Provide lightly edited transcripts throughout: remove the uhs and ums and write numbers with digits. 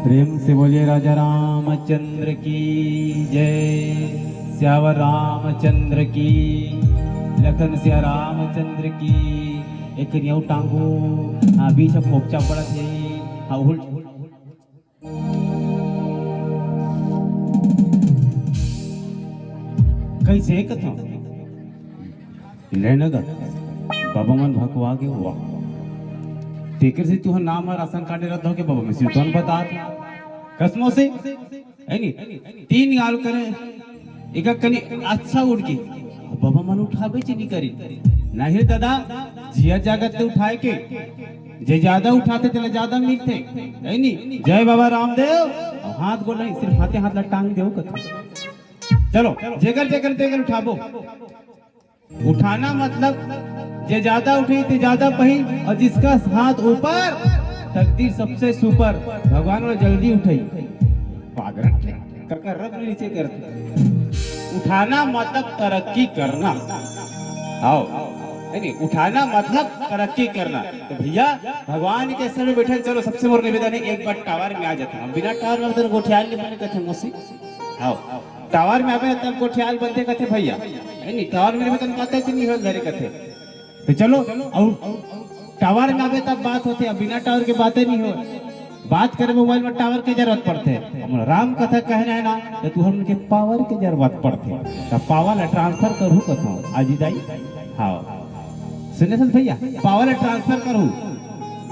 प्रेम से बोलिए राजा रामचंद्र की जय। श्यावर रामचंद्र की, लखन सिया रामचंद्र की। एक न्यू टांगू बीच फोपचा पड़ा थे उल्ट कैसे कथा लेने का बाबा मन भगवा के हुआ तेकर से तू नाम राशन कार्ड रद्द हो के बाबा में सिर्फ बता कसमों से है नी 3 गाल करे एक कनी अच्छा उड़ के बाबा मन उठावे ची नहीं करी नहीं दादा जिया जागत ते उठाए के जे ज्यादा उठाते चले ज्यादा मिलते है नी। जय बाबा रामदेव हाथ गोल नहीं सिर्फ हाथे हाथ ला टांग देओ कथा चलो जेकर जेकर तेकर उठाबो। उठाना मतलब जे ज्यादा उठी ते ज्यादा पही और जिसका हाथ ऊपर तकदीर सबसे सुपर भगवान वो जल्दी उठाई पागल ककर रब नीचे करते। उठाना मतलब तरक्की करना। आओ नहीं उठाना मतलब तरक्की करना। तो भैया भगवान के सर में बैठे चलो सबसे मोर निवेदन है एक बार टावर में आ जाता हम बिना टावर में तो गोठियाल नहीं बने कथे मोसी। आओ टावर में आवे तब गोठियाल बनते कथे भैया है नहीं टावर में निवेदन कहते कि नहीं हो धरे कथे। तो चलो और टावर में आवे तब बात होती है बिना टावर के बातें नहीं हो। बात करे मोबाइल में टावर की जरूरत पड़ते है राम कथा कहना है ना तो तू हम के पावर की जरूरत पड़ते तो पावर ट्रांसफर करूँ कथा आज दाई। हाँ सुने सन भैया पावर ट्रांसफर करूँ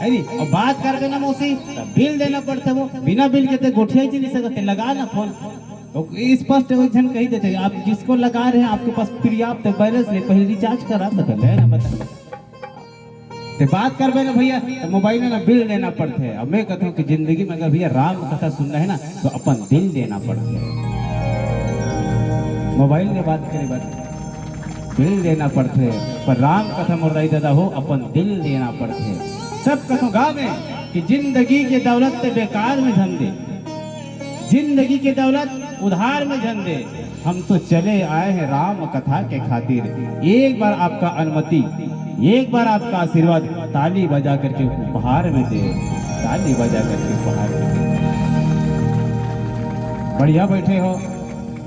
अरे और बात करके ना मौसी बिल देना पड़ता वो बिना बिल के गोठिया ही नहीं सकते लगा ना फोन तो स्पष्ट जन कही देते आप जिसको लगा रहे हैं आपके पास पर्याप्त बैलेंस है पहले रिचार्ज करा बता ना बता तो बात कर ना भैया तो मोबाइल में ना बिल देना पड़ता है। अब मैं कहता हूँ कि जिंदगी में अगर भैया राम कथा सुनना है ना तो अपन दिल देना पड़ता है। मोबाइल में बात करे बात बिल देना पड़ता है पर राम कथा मुर्दाई दादा हो अपन दिल देना पड़ता है। सब कथों गाँव में कि जिंदगी के दौलत ते बेकार में धन दे जिंदगी के दौलत उधार में धन दे। हम तो चले आए हैं राम कथा के खातिर एक बार आपका अनुमति एक बार आपका आशीर्वाद ताली बजा करके उपहार में दे ताली बजा करके उपहार में दे। बढ़िया बैठे हो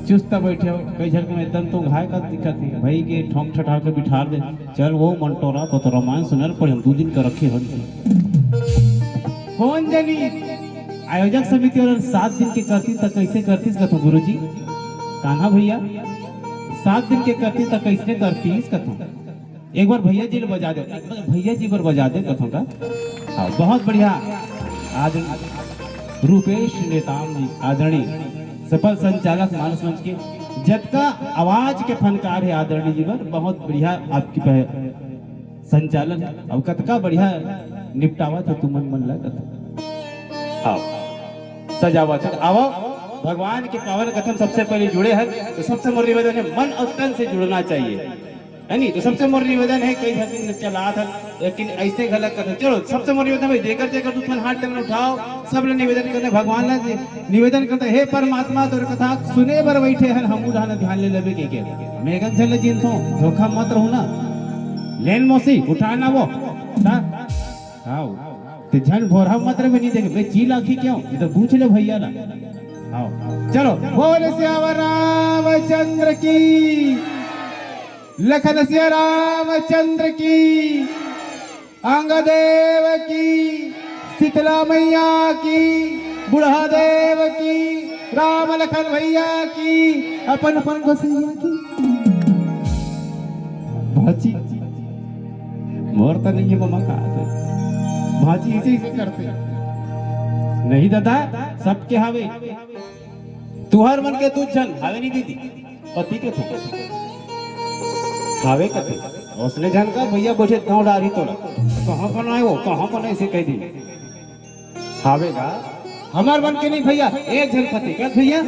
चुस्त बैठे हो कई झलक में एकदम तो घाय का दिक्कत है भाई के ठोंक ठठा के बिठा दे चल वो मंटोरा तो रामायण सुनल पड़े हम 2 दिन का रखे हम कौन जानी आयोजक समिति और 7 दिन के करती तक कैसे करती कथो गुरुजी कान्हा भैया 7 दिन के करती तक कैसे करती कथो एक बार भैया जी ने बजा दो भैया जी पर बजा दे कथों का। हाँ बहुत बढ़िया आज रूपेश नेताम जी आदरणीय सफल संचालक मानस मंच के जब का आवाज के फनकार है आदरणीय जी पर बहुत बढ़िया आपकी संचालन अब कतका बढ़िया निपटावा था तुम मन लगा हाँ सजावट आओ भगवान के पावन कथन सबसे पहले जुड़े हैं तो सबसे मोर निवेदन है मन और तन से जुड़ना चाहिए है नहीं। तो सबसे मोर निवेदन है कई दिन चला था लेकिन ऐसे गलत कथन चलो सबसे मोर निवेदन भाई देकर देकर तुम हाथ में उठाओ सब लोग निवेदन करते भगवान ने निवेदन करते हे परमात्मा तोर कथा सुने बर बैठे हैं हम उधार ध्यान ले लेबे के मेघन चले जिन तो धोखा मत रहू ना लेन मौसी उठाना वो हाँ तो झन भोरा मत रहे नहीं देखे मैं चील आखी क्यों ये तो पूछ ले भैया ना। हाँ चलो बोले श्यावर रामचंद्र की लखन सिया रामचंद्र की अंगदेव की शीतला मैया की बुढ़ा देव की राम लखन भैया की अपन अपन गोसैया की भाची मोर तो नहीं है मम्मा का भाजी इसी से करते नहीं दादा सबके हावे तुहर मन के तू जन हावे नहीं दीदी पति के थोड़ा हावे कथे उसने जन का भैया बैठे गाँव डारी तोड़ा कहाँ पर आए वो कहाँ पर ऐसे कह दी हावेगा हमार मन के नहीं भैया एक जन पति क्या भैया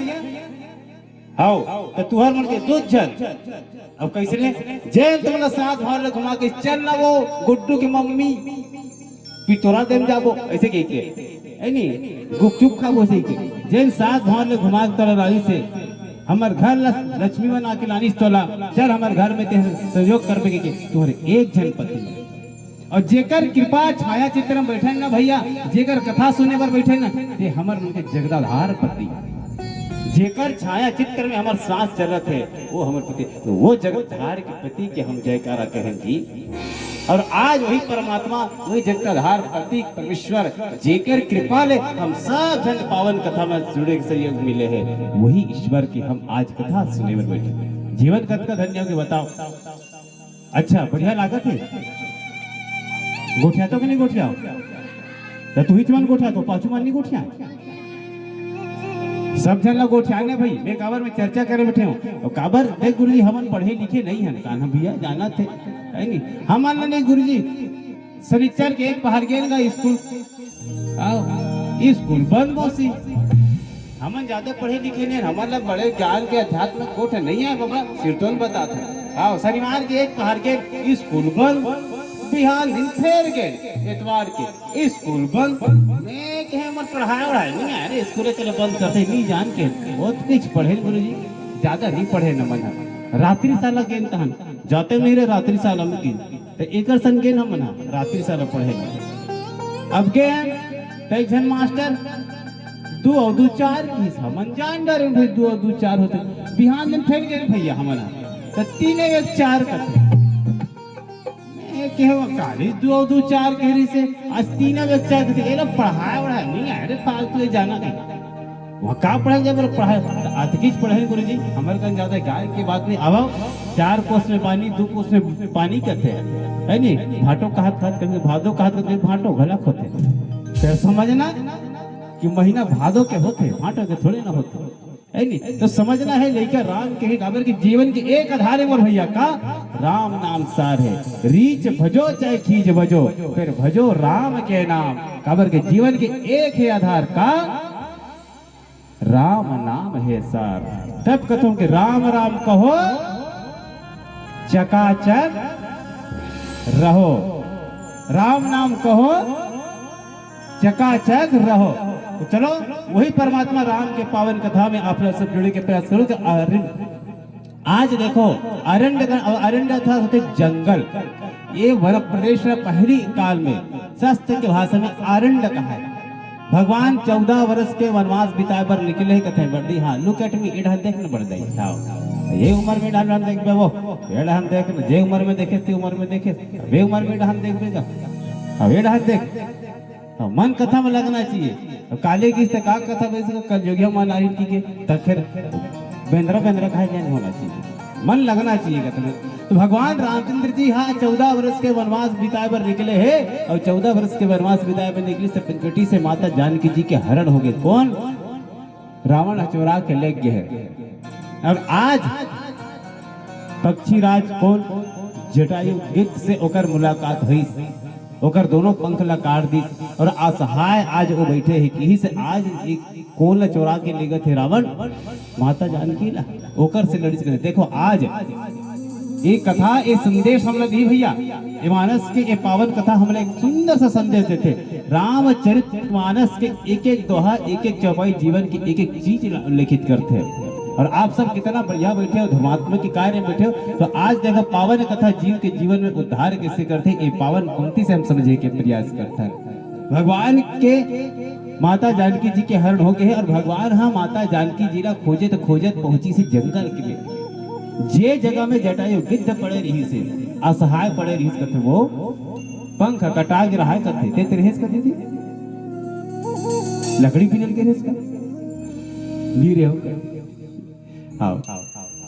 आओ तो तुहर मन के 2 जन अब कैसे ले जैन तुमने साथ भार घुमा के चल ना वो गुड्डू की मम्मी पिटोरा देम जाबो ऐसे कह के है नहीं गुपचुप खा वो सही के जैन साथ भार घुमा के तोड़ा रानी से हमार घर लक्ष्मी बना के लानी तोला चल हमारे घर में सहयोग कर के तुम्हारे एक जन पति और जेकर कृपा छाया चित्र में बैठे ना भैया, जेकर कथा सुने पर बैठे ना, ये हमर मन के जगदाधार पति, जेकर छाया चित्र में हमार सांस चलत है वो हमर पति, तो वो जगतधार के पति के हम जयकारा कहें जी। और आज वही परमात्मा, वही जगतधार पति परमेश्वर, जेकर कृपा ले हम सब जन पावन कथा में जुड़े के सहयोग मिले हैं, वही ईश्वर की हम आज कथा सुने में बैठे। जीवन कत का धन्य के बताओ। अच्छा बढ़िया लागत है, गोठिया तो कि नहीं गोठिया, तो तू ही मन गोठिया तो पाछू मन नहीं गोठिया, सब जन लोग गोठियाने भाई। मैं काबर में चर्चा करे बैठे हूँ, और काबर देख गुरुजी हमन पढ़े लिखे नहीं है, कान्हा भैया जाना थे है नहीं, हम मान नहीं गुरुजी शनिचर के एक बाहर गेल का स्कूल, आओ स्कूल बंद मौसी, हमन ज्यादा पढ़े लिखे नहीं, हमारे बड़े ज्ञान के अध्यात्म कोठ नहीं है बाबा, कीर्तन बताते आओ शनिवार के एक बाहर गेल स्कूल बंद, बिहान दिन फेर गए एतवार के स्कूल बंद, मैं कहे मत पढ़ाई नहीं है, अरे स्कूल चलो बंद करते नहीं जान के बहुत कुछ पढ़े गुरुजी, ज्यादा नहीं पढ़े न मना, रात्रि साला गेन तहन जाते मेरे रात्रि साला में गेन, तो एकर सन गेन हम मना रात्रि साला पढ़े। अब के कई जन मास्टर 2 और 2 4 की हमन जान डरे भाई 2 और 2 4 होते, बिहान दिन फेर गए भैया हमारा, तो 3 1 4 करते के हो काली 2 और 2 4 कह रही से आज 3 और 4 कहते, ये लोग पढ़ाया वढ़ाया नहीं है, अरे फालतू जाना नहीं वहाँ का पढ़ाए जब पढ़ाए अतकीच पढ़े गुरुजी, हमारे कन ज्यादा गाय की बात नहीं। अब 4 कोस में पानी 2 कोस में पानी कहते हैं है नहीं, भाटो का हाथ करके भादो का हाथ करके भाटो गलत होते, फिर समझना कि महीना भादो के होते भाटो के थोड़े ना होते है नहीं, तो समझना है लेकर राम के काबर की जीवन के एक आधार है मोर भैया का राम नाम सार है, रीच भजो चाहे खींच भजो, फिर भजो राम के नाम, काबर के जीवन के एक है आधार का राम नाम है सार। तब कथों के राम राम कहो चकाचक रहो, राम नाम कहो चकाचक रहो। तो चलो वही परमात्मा राम के पावन कथा में आप लोग सब जुड़े के प्रयास करो कि आज देखो अरण्य था जंगल, ये वन प्रदेश पहली काल में शास्त्र की भाषा में अरण्य कहा है। भगवान 14 वर्ष के वनवास बिताए पर निकले ही कथे बड़ी, हाँ लुक एट मी, इधर देख न बढ़ गई ये उम्र में डाल देख बे, वो एड़ा हम देख न जे उम्र में देखे ती उम्र में देखे, वे उम्र में डाल देख बेगा, अब एड़ा देख मन कथा में लगना चाहिए। काले की का कथा वैसे कल जोगिया मान नारियल की के तब फिर बेंद्रा कहा जाने होना चाहिए, मन लगना चाहिए कथा में। तो भगवान रामचंद्र जी हाँ 14 वर्ष के वनवास बिताए पर निकले हैं, और 14 वर्ष के वनवास बिताए पर निकले से पंचवटी से माता जानकी जी के हरण हो गए, कौन रावण चोरा के ले गए है। अब आज पक्षी राज कौन जटायु गिद्ध से ओकर मुलाकात हुई, ओकर दोनों पंख ला काट दी, और असहाय आज वो बैठे है कि से आज एक कोल चोरा के ले गए थे रावण माता जानकी ला, ओकर से लड़ी से देखो आज एक कथा एक संदेश हमने दी भैया, ये मानस के ये पावन कथा हमने एक सुंदर सा संदेश देते, रामचरित मानस के एक एक दोहा एक एक चौपाई जीवन की एक एक चीज उल्लेखित करते हैं। और आप सब कितना बढ़िया बैठे हो, धर्मात्मा के कार्य में बैठे हो, तो आज देखो पावन कथा जीव के जीवन में उद्धार कैसे करते, ये पावन पंक्ति से हम समझे के प्रयास करते हैं। भगवान के माता जानकी जी के हरण हो गए हैं, और भगवान हाँ माता जानकी जी ला खोजे तो खोजत पहुंची से जंगल के में, जे जगह में जटायु गिद्ध पड़े रही से असहाय पड़े रही कथे, वो पंख कटा के रहा करते ते तेरे कथे थी लकड़ी पिनल के रेस का गिरे हो आओ।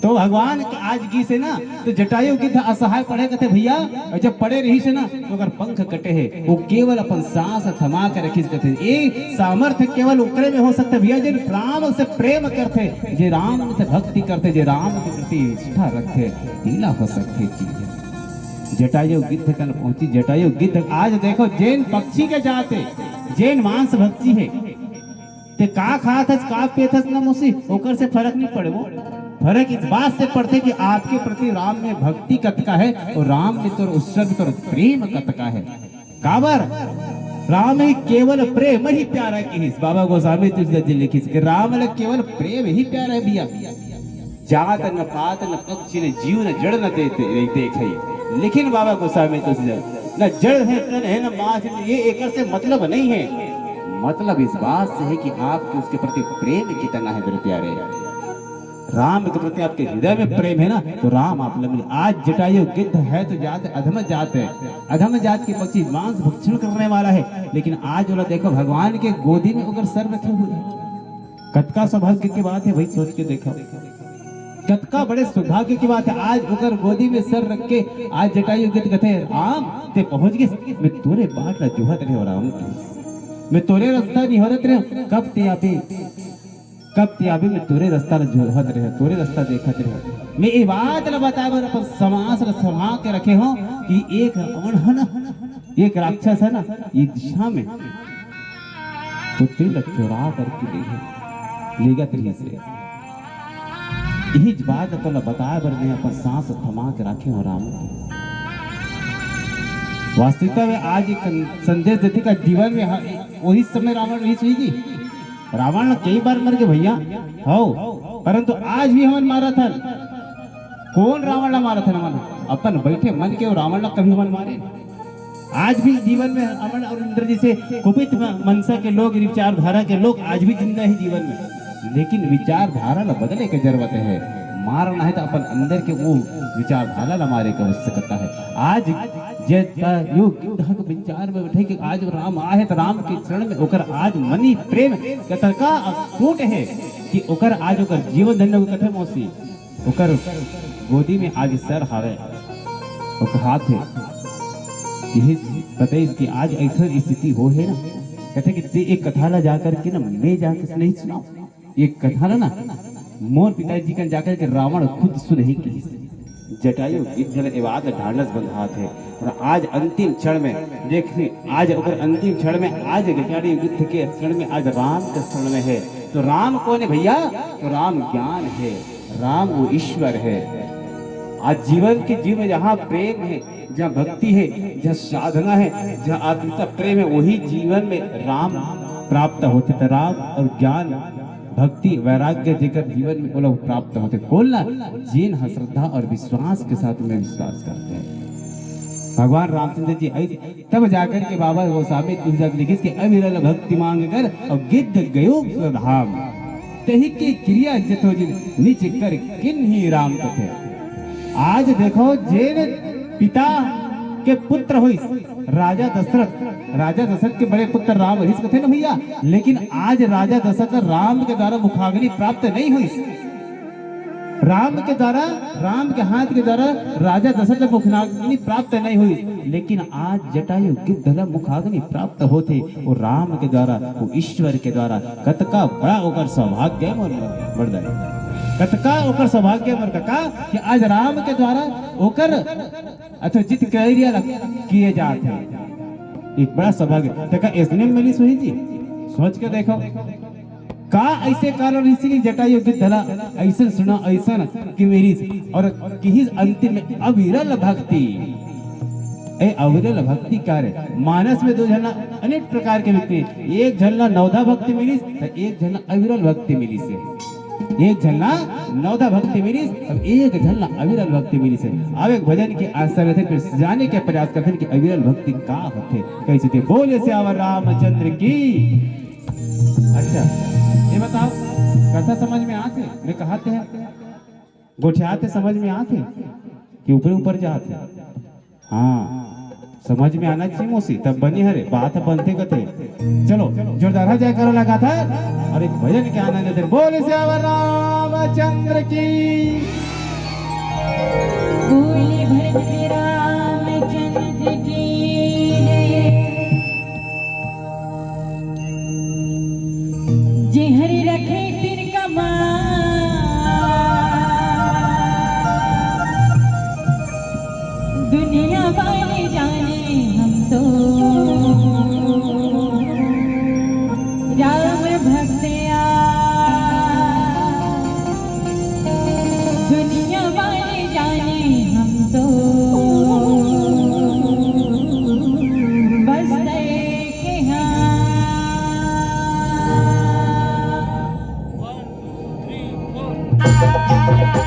तो भगवान आज की से ना तो जटायु गिद्ध असहाय पड़े कथे भैया, और जब पड़े रही से ना तो अगर पंख कटे है वो केवल अपन सांस थमा के रखी कथे, ये सामर्थ्य केवल उकरे में हो सकता भैया जे राम से प्रेम करते, जे राम से भक्ति करते, जे राम के प्रति निष्ठा रखते, तीला हो सकते चीज। जटायु गिद्ध कल पहुंची, जटायु गिद्ध आज देखो जैन पक्षी के जाते, जैन मांस भक्षी है, ते का खात है का पेत है ना मुसी, ओकर से फर्क नहीं पड़े, वो फर्क इस बात से पड़ते कि आपके प्रति राम में भक्ति कतका है, और राम में तो उत्सर्ग तो प्रेम कतका है। काबर राम ही केवल प्रेम ही प्यारा की, बाबा गोस्वामी तुलसीदास जी लिखी कि राम ले केवल प्रेम ही प्यारा है भैया, जात न पात न पक्षी न जीव न जड़ न देते, लेकिन बाबा गोस्वामी तुलसीदास न जड़ है, तन है, न मास है। ये एक से मतलब नहीं है, मतलब इस बात से है कि आपके उसके प्रति प्रेम कितना है मेरे प्यारे। राम के प्रति आपके हृदय में प्रेम है ना, तो राम आप लगे। आज जटायु गिद्ध है तो जात अधम जात है, अधम जात के पक्षी मांस भक्षण करने वाला है, लेकिन आज वाला देखो भगवान के गोदी में अगर सर रखे हुए हैं। कतका सौभाग्य की बात है भाई, सोच के देखो, कतका बड़े सौभाग्य की बात है। आज उकर गोदी में सर रख के आज जटायु गिद्ध कहते हैं राम ते पहुंच गए, मैं तोरे बाट ला जोहत रहे हो राम, मैं तोरे रास्ता नहीं होरत रहे, कब ते आबे मैं तोरे रास्ता ला जोहत रहे, तोरे रास्ता देखत रहे। मैं ये बात ला बताए बर अपन समास ला समा के रखे हो कि एक रावण है ना, एक राक्षस है ना, ये दिशा में कुत्ते ला चुरा करके लेगा तरी से। यही बात तो बताया बर मैं अपन सांस थमा के रखे हो राम। वास्तविकता में आज एक संदेश देते का जीवन में वही समय रावण नहीं सुई। रावण कई बार मर गए भैया हो, परंतु आज भी हमन मारा था। कौन रावण मारा था? हमन अपन बैठे मन के रावण कभी हमन मारे। आज भी जीवन में अमन और इंद्र जी से कुपित मनसा के लोग, विचारधारा के लोग आज भी जिंदा है जीवन में, लेकिन विचारधारा ला बदले की जरूरत है। मारना है तो अपन अंदर के वो विचारधारा ला मारे की आवश्यकता है। आज विचार में बैठे कि आज राम आए तो राम के चरण में ओकर आज मनी प्रेम कतका टूट है कि ओकर आज ओकर जीवन धन्य को कथे मौसी ओकर गोदी में आज सर हारे ओकर हाथ है। यही पता कि आज ऐसा स्थिति हो है ना, कहते कि ते एक कथा ला जाकर के ना मैं जाकर नहीं सुनाऊं, एक कथा ना मोर पिताजी का जाकर के रावण खुद सुनही की जटायु गिद्ध एवाद ढांढस बंधा थे। और आज अंतिम क्षण में देखिए, आज अगर अंतिम क्षण में आज जटायु गिद्ध के क्षण में आज राम के क्षण में है। तो राम कौन है भैया? तो राम ज्ञान है, राम वो ईश्वर है। आज जीवन के जीव में जहाँ प्रेम है, जहाँ भक्ति है, जहाँ साधना है, जहाँ आत्मिकता प्रेम है, वही जीवन में राम प्राप्त होते थे। राम और ज्ञान भक्ति वैराग्य जेकर जीवन में वो लोग प्राप्त होते। बोलना जिन श्रद्धा और विश्वास के साथ में विश्वास करते हैं। भगवान रामचंद्र जी तब जाकर के बाबा गोस्वामी तुलसीदास लिखिस के अविरल भक्ति मांग कर और गिद्ध गयो धाम, तही की क्रिया जतो जिन नीच कर किन्हीं राम कथे। आज देखो जेन पिता के पुत्र हुई राजा दशरथ के बड़े पुत्र राम हरीश कथे ना भैया, लेकिन आज राजा दशरथ राम के द्वारा मुखाग्नि प्राप्त नहीं हुई। राम के द्वारा, राम के हाथ के द्वारा राजा दशरथ मुखाग्नि प्राप्त नहीं हुई, लेकिन आज जटायु गिद्ध मुखाग्नि प्राप्त होते वो राम के द्वारा, वो ईश्वर के द्वारा। कतका बड़ा ओकर सौभाग्य वरदान, कतका ओकर सौभाग्य वर का कि आज राम के द्वारा ओकर अच्छा जित क्रिया किए जाते हैं। एक बड़ा सौभाग्य देखा इसने मिली सुही जी, सोच के देखो का ऐसे कारण इसी जटायु गिद्ध ऐसा सुना ऐसा कि मेरी और कि अंतिम में अविरल भक्ति, अविरल भक्ति कार्य मानस में दो झलना अनेक प्रकार के व्यक्ति, एक झलना नवधा भक्ति मिली तो एक झलना अविरल भक्ति मिली से, एक झलना नवधा भक्ति मिली अब एक झलना अविरल भक्ति मिली से। अब एक भजन के आश्रय थे, फिर जाने के प्रयास करते कि अविरल भक्ति का होते कैसे थे। बोले श्यावर रामचंद्र की। अच्छा ये बताओ कथा समझ में आते मैं कहते हैं गोठियाते समझ में आते कि ऊपर ऊपर जाते? हाँ समझ में आना चाहिए मौसी, तब बनी हरे बात बनते कथे। चलो जोरदार जय करो लगा था और एक भजन के आनंद थे। बोले श्यावर रामचंद्र की। बोले भरत रामचंद्र की। जे हरि रखे तिनका दुनिया वाले जाने हम तो राम भक्तिया, दुनिया वाले जाने हम तो बस के हाँ। 1 2 3 4